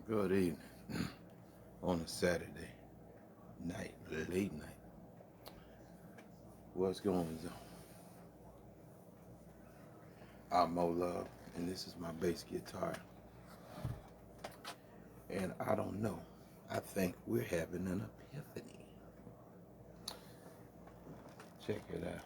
Good evening on a Saturday night, late night. What's going on? I'm Mo Love, and this is my bass guitar. And I don't know. I think we're having an epiphany. Check it out.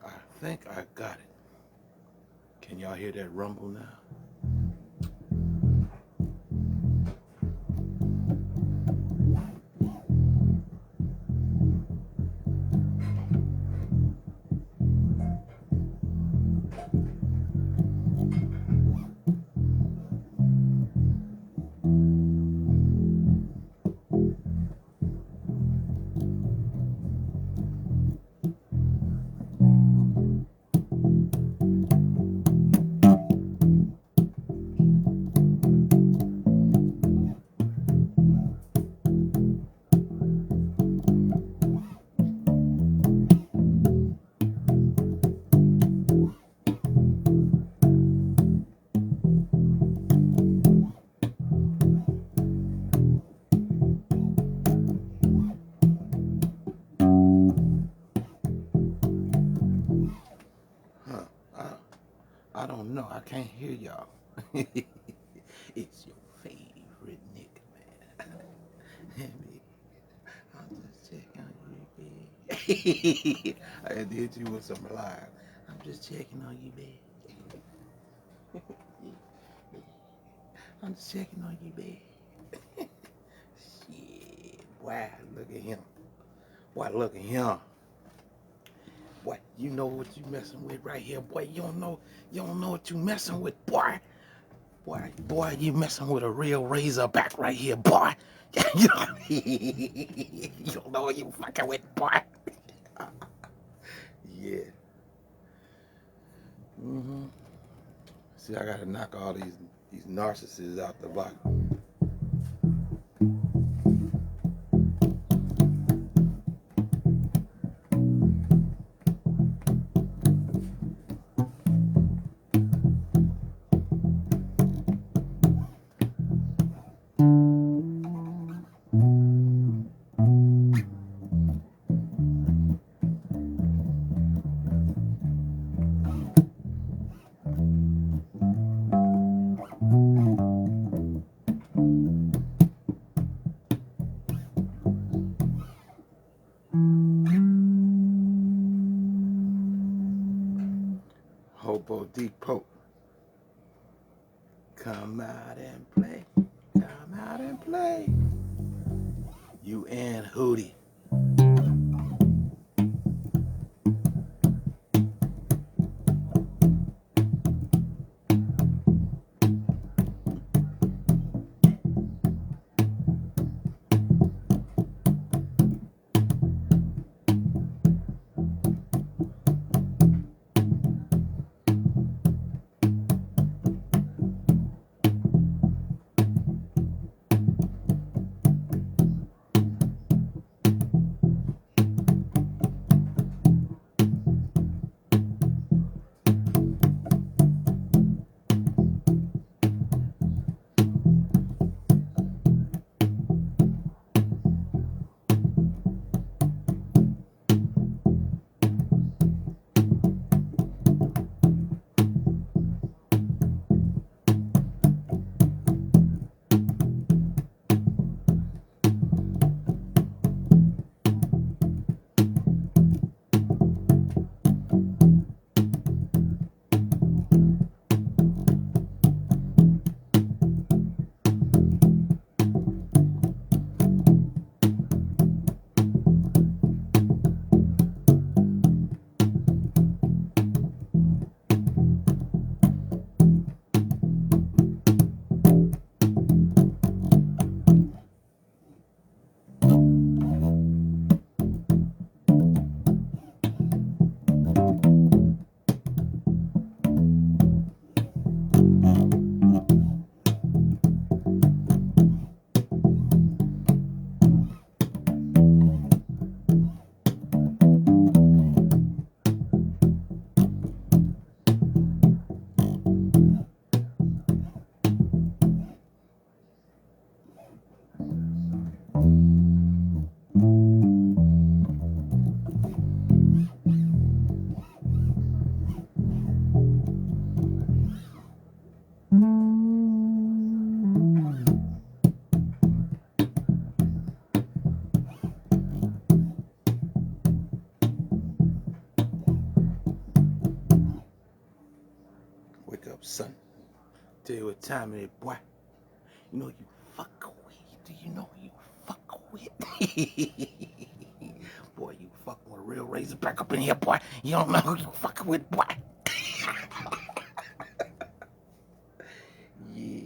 I think I got it. Can y'all hear that rumble now? Huh? I don't know. I can't hear y'all. It's your favorite nigga, man. I'm just checking on you, babe. I did you with some live. I'm just checking on you, babe. I'm just checking on you, babe. Shit, boy, look at him. Boy, look at him. Boy, you know what you messing with right here, boy. You don't know what you messing with, boy. Boy, you messing with a real razorback right here, boy. You don't know what you fucking with, boy. Yeah. See, I gotta knock all these narcissists out the block. Hobo Depot. Come out and play. Come out and play. You and Hootie. son. Tell you what time it is, boy. You know you fuck with. Do you know you fuck with? Boy, you fucking with a real Razorback up in here, boy. You don't know who you fucking with, boy. Yeah.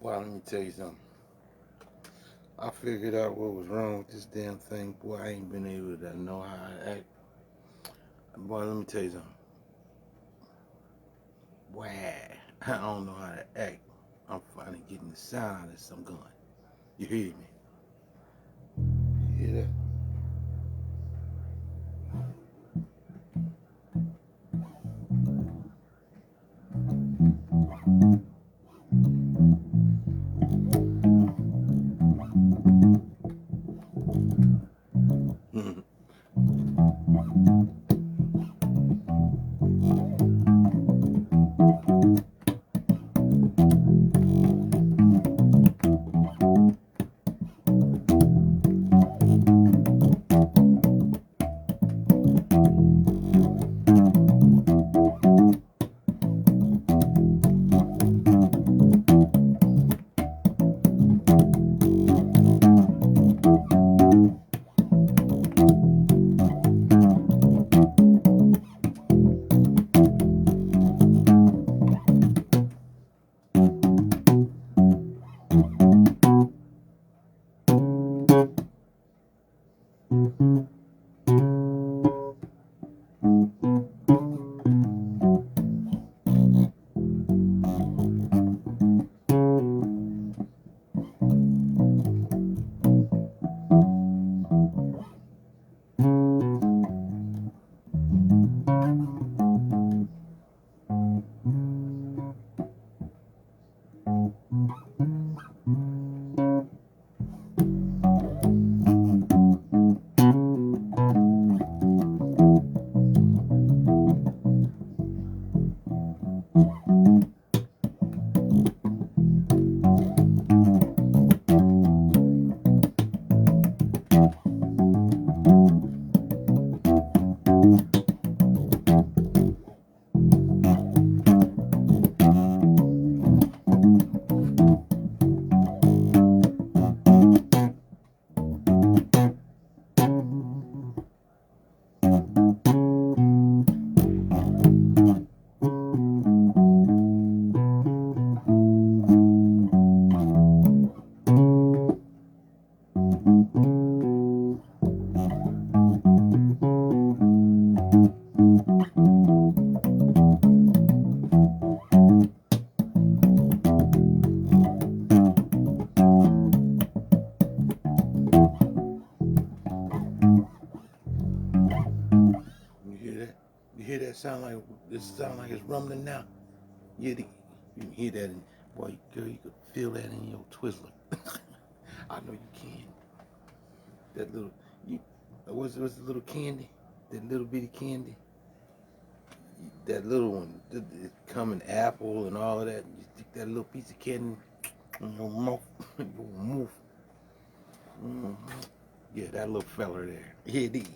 Well, let me tell you something. I figured out what was wrong with this damn thing. Boy, I ain't been able to know how to act. Boy, let me tell you something. Boy, I don't know how to act. I'm finally getting the sound of some gun. You hear me? You hear that? hear that sound like it's rumbling now? You can hear that, and boy, girl, you could feel that in your Twizzler. I know you can. That little, what's the little candy? That little bitty candy. That little one, it come in apple and all of that. You stick that little piece of candy in your mouth, your mouth. Mm-hmm. Yeah, that little fella there. Yeah, it is.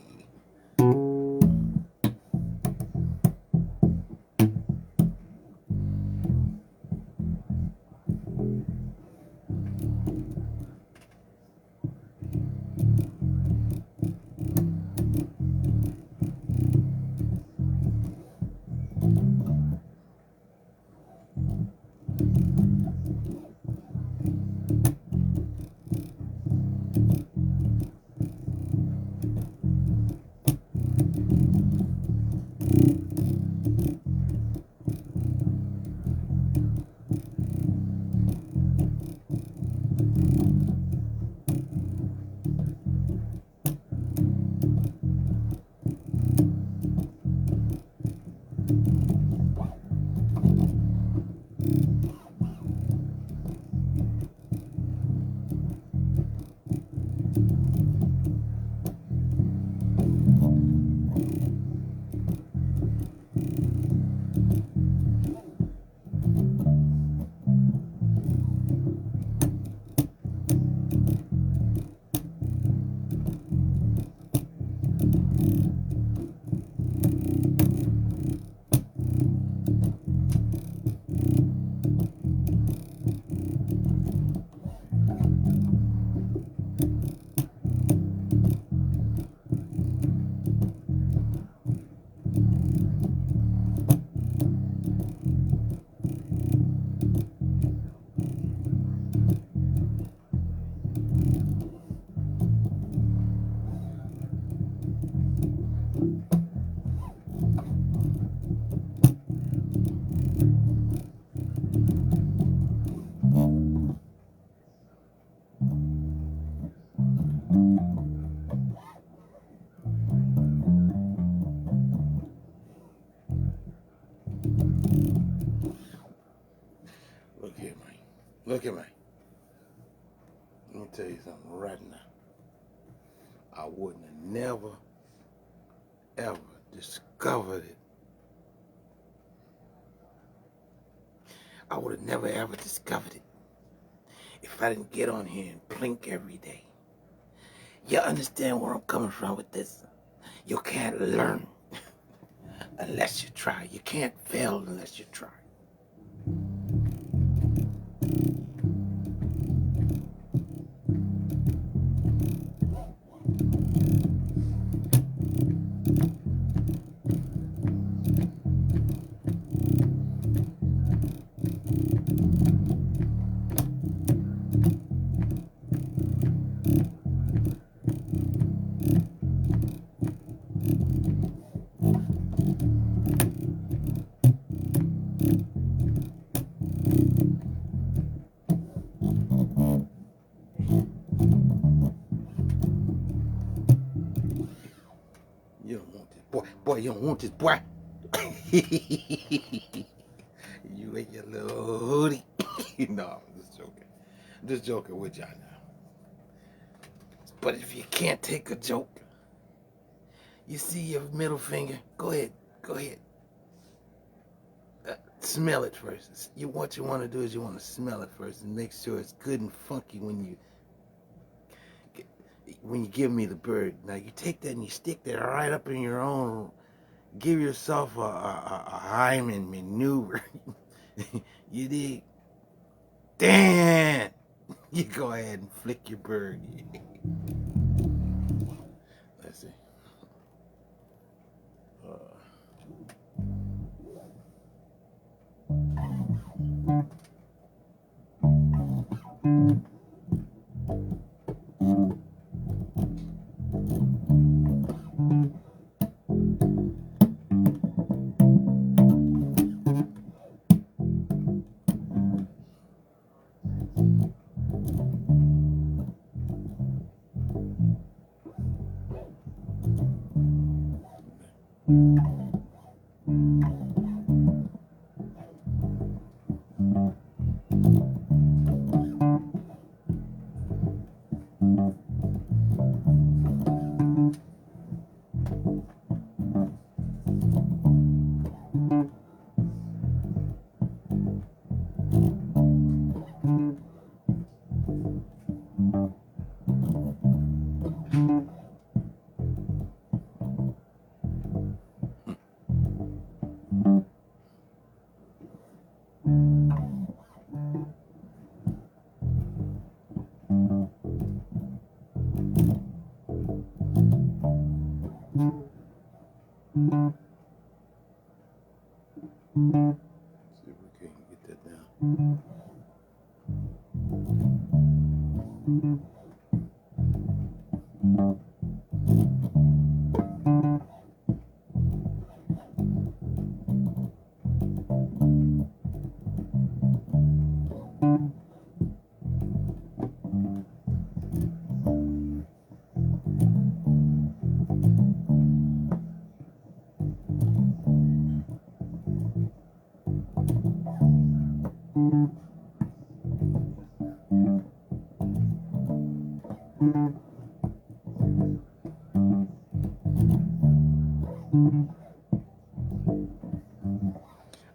Look here, man. Look at me. Let me tell you something right now. I wouldn't have never, ever discovered it. I would have never, ever discovered it if I didn't get on here and blink every day. You understand where I'm coming from with this? You can't learn unless you try. You can't fail unless you try. You don't want this boy. Boy, you don't want this boy. You and your little hoodie. No, I'm just joking. I'm just joking with y'all now. But if you can't take a joke, you see your middle finger, go ahead. Smell it first. What you want to do is you want to smell it first and make sure it's good and funky when you give me the bird. Now you take that and you stick that right up in your own. Give yourself a hymen maneuver. You dig? Damn! You go ahead and flick your bird. Let's see. See if we can get that down.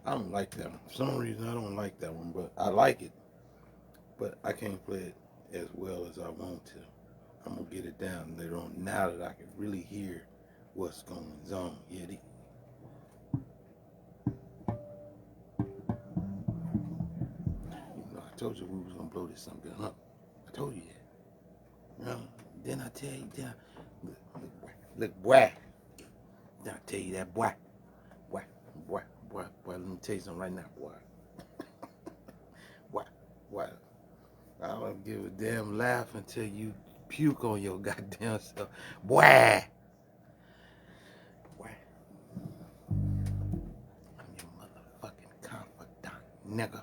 I don't like that one. For some reason, I don't like that one, but I like it. But I can't play it as well as I want to. I'm going to get it down later on now that I can really hear what's going on. Yeah, you know, I told you we was going to blow this something up. I told you that. You know, then I tell you, look, boy. Then I tell you that, boy, let me tell you something right now, boy. Boy, I don't give a damn laugh until you puke on your goddamn self. Boy, I'm your motherfucking confidant, nigga.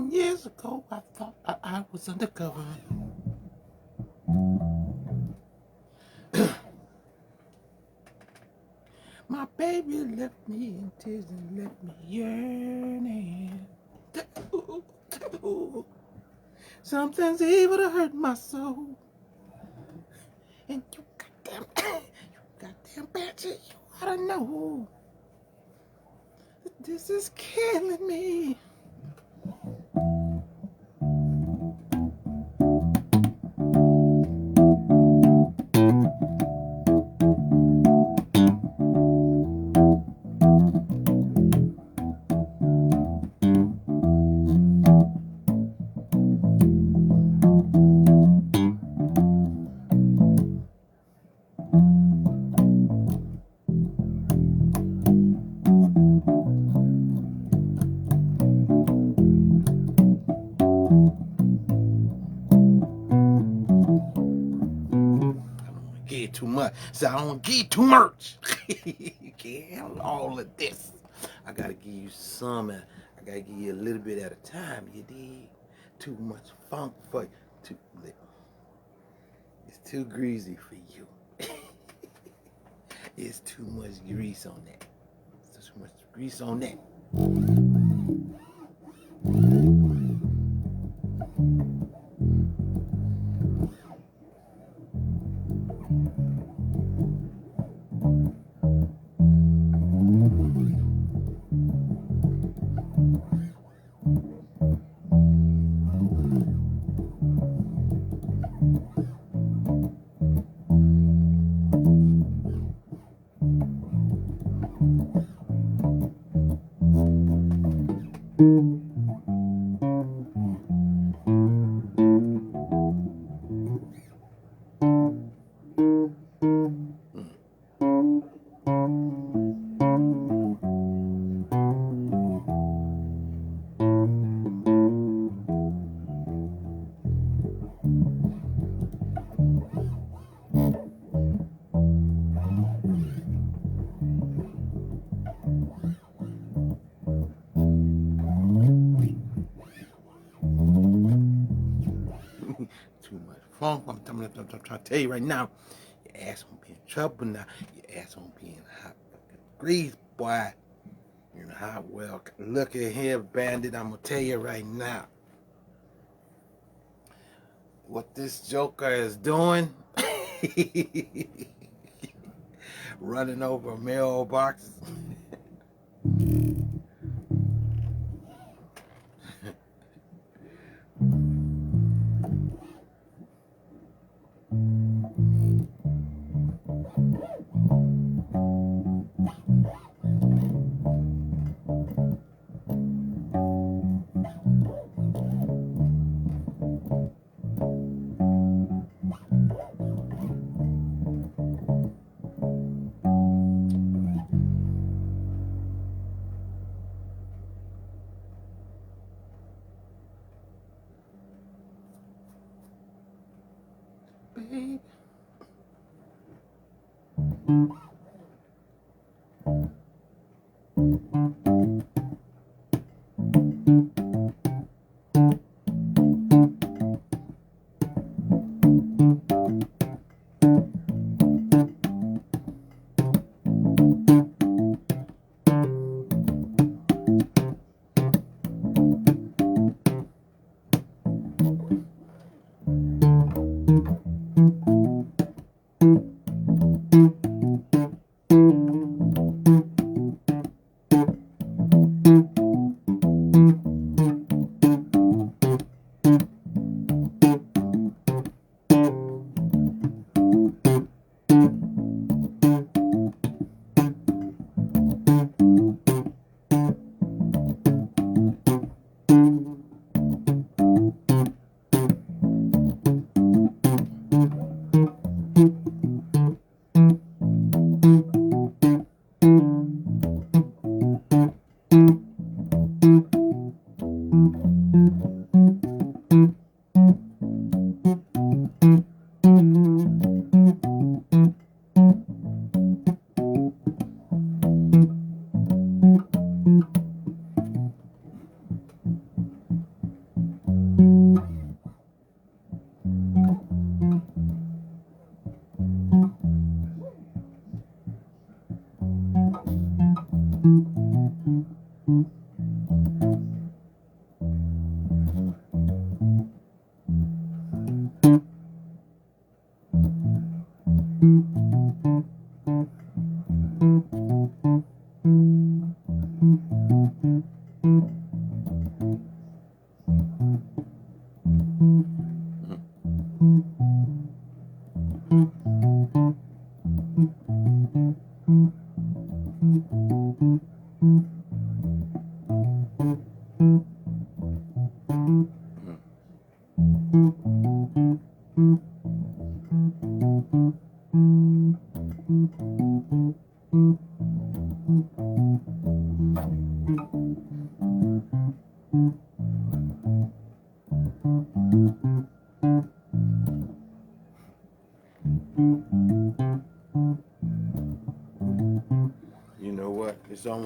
Years ago, I thought I was undercover. My baby left me in tears and left me yearning. Something's evil to hurt my soul. And you goddamn bitch, you oughta know that this is killing me. Get too much. So I don't get too much. You can't handle all of this. I gotta give you some. I gotta give you a little bit at a time. You dig? Too much funk for you. It's too greasy for you. It's too much grease on that. There's too much grease on that. Too much funk. I'm trying to tell you right now, your ass won't be in trouble now. Your ass won't be in hot grease, boy. You know how well. Look at here, bandit. I'm gonna tell you right now. What this joker is doing, running over mailboxes. Babe.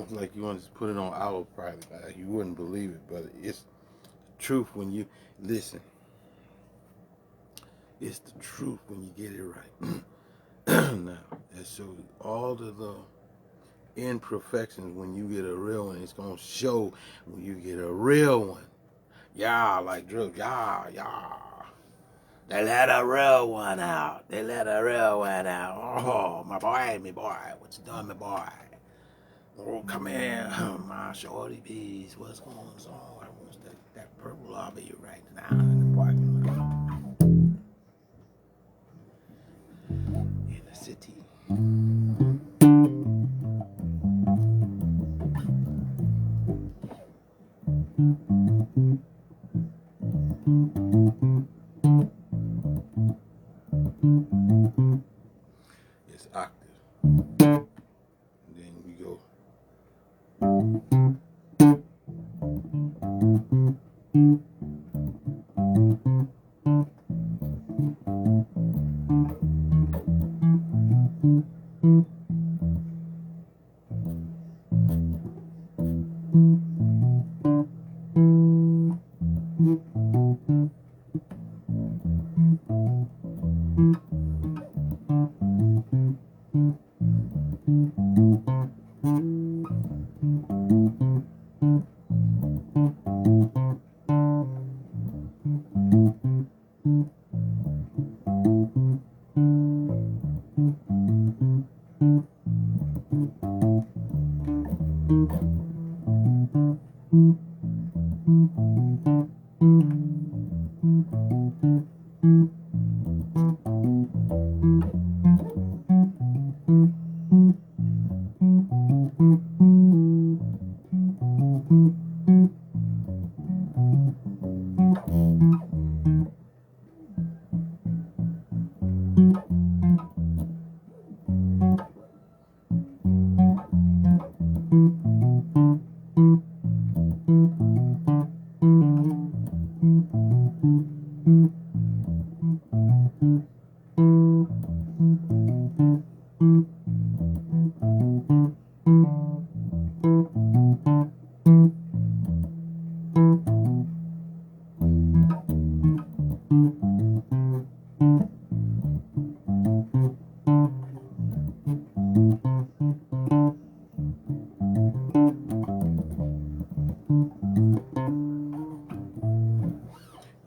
sounds like you want to put it on autopilot. You wouldn't believe it, but it's the truth when you listen. It's the truth when you get it right. Now, that shows you all the little imperfections. When you get a real one, it's gonna show when you get a real one. Yeah, like drugs. Yeah. They let a real one out. They let a real one out. Oh, my boy, what you done, my boy? Oh, come here, my shorty bees. What's going on? I want that purple lobby right now in the parking lot. In the city. It's octave. And then we go.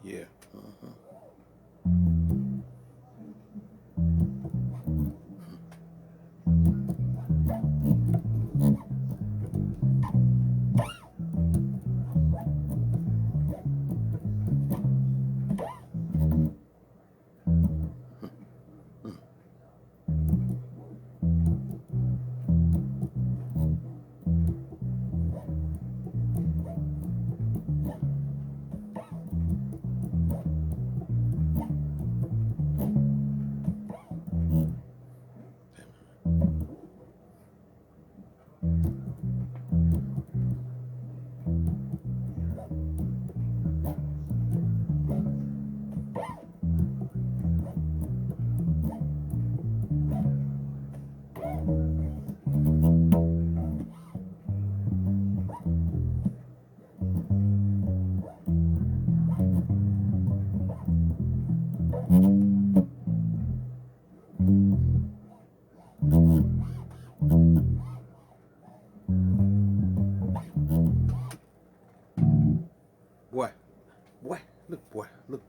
Yeah.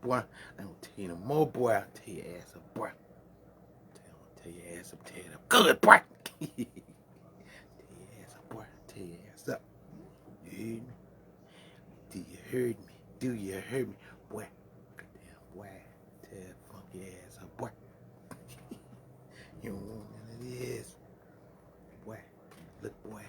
Boy, I don't tell you no more, boy. I'll tell your ass up, boy. Tell your ass up, tell you up. Good, boy. Tell your ass up, boy. Tell your ass up. You heard me? Do you heard me? Do you heard me? Boy, goddamn, boy. Tell that funky ass up, boy. You don't want none of this. Boy, look, boy.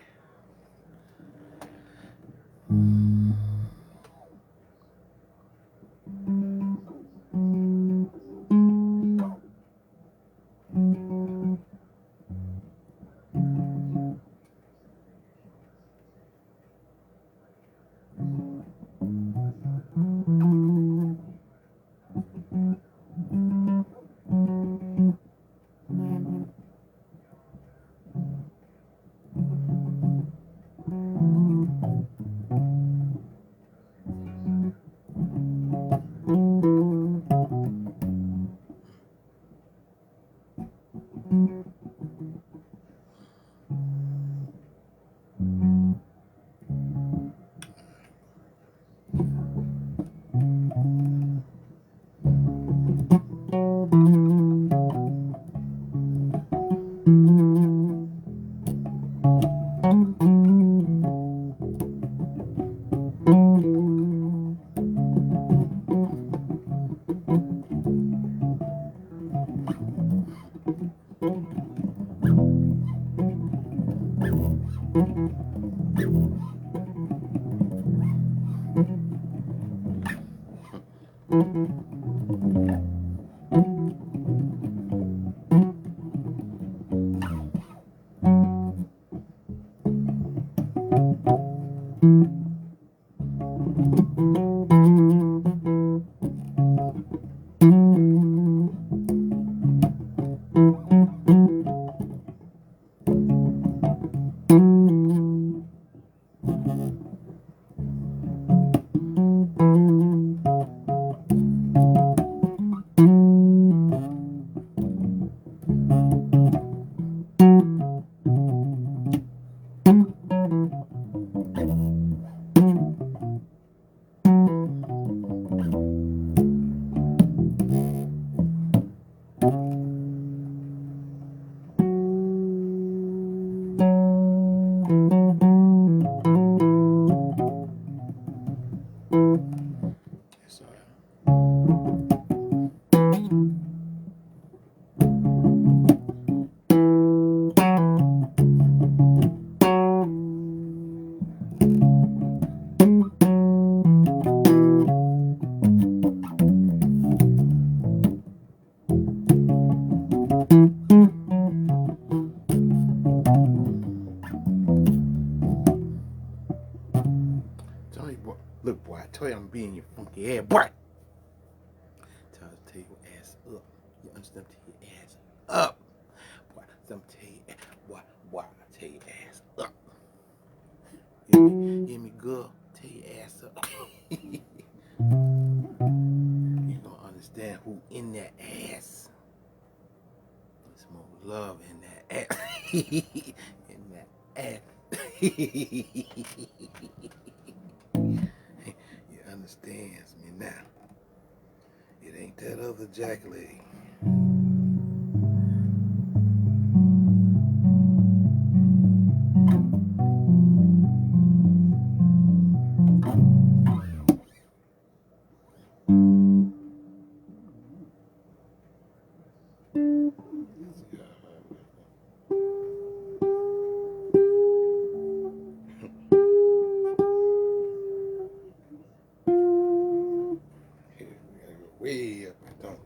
It's all right. Tell you, boy. Look, boy, I tell you I'm being your funky ass, boy. Tell your ass up. You understand? Tell your ass up. Boy, I'm tell you, boy, I tell your ass up. Hear me, girl? Tell your ass up. You don't understand who in that ass. There's more love in that ass. In that ass. You understands me now. It ain't that other jackleg. Way up and down.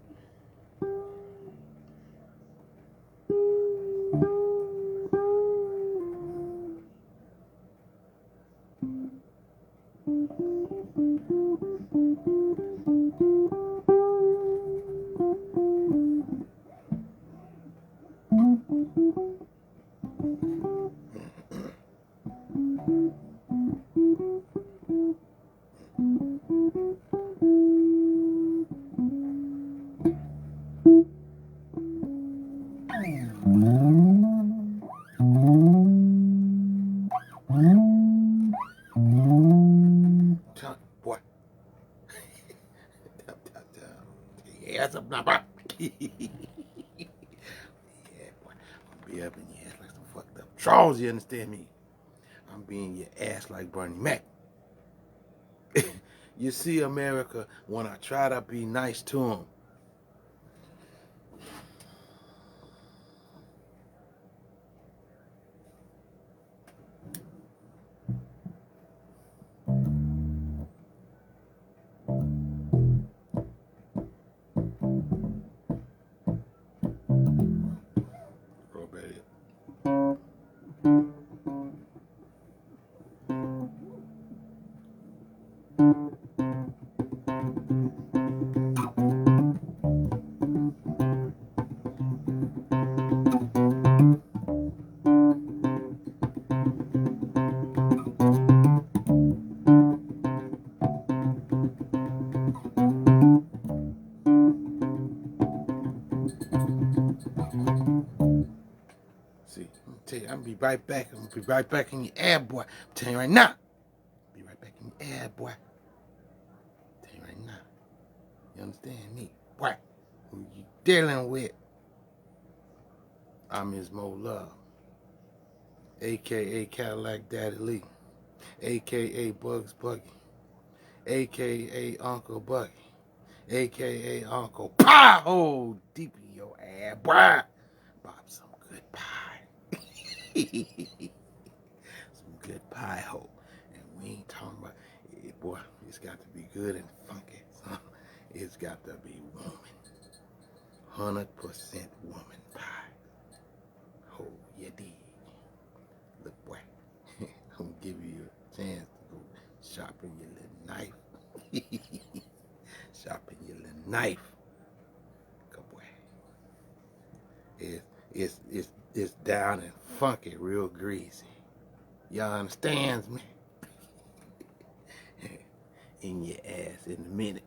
Boy. Yeah, that's up now, boy. Yeah, boy. I'm be up in your ass like some fucked up Charles, you understand me? I'm being your ass like Bernie Mac. You see, America, when I try to be nice to him, Robert. See, I'm gonna tell you, I'm gonna be right back. I'm gonna be right back in your air, boy. I'm telling you right now. Be right back in your air, boy. I'm telling you right now. You understand me? Boy, who you dealing with? I'm his Mo Love, a.k.a. Cadillac Daddy Lee, a.k.a. Bugs Buggy, a.k.a. Uncle Bucky, a.k.a. Uncle Pie. Oh, deep in your ass, boy. Bob some good pie. Some good pie, ho. And we ain't talking about it, boy. It's got to be good and funky. So It's got to be woman. 100% woman pie. Oh, you dig. Look, boy, I'm gonna give you a chance to go sharpen your little knife. Sharpen your little knife. Good boy. It's down and funky, real greasy. Y'all understands me? In your ass in a minute.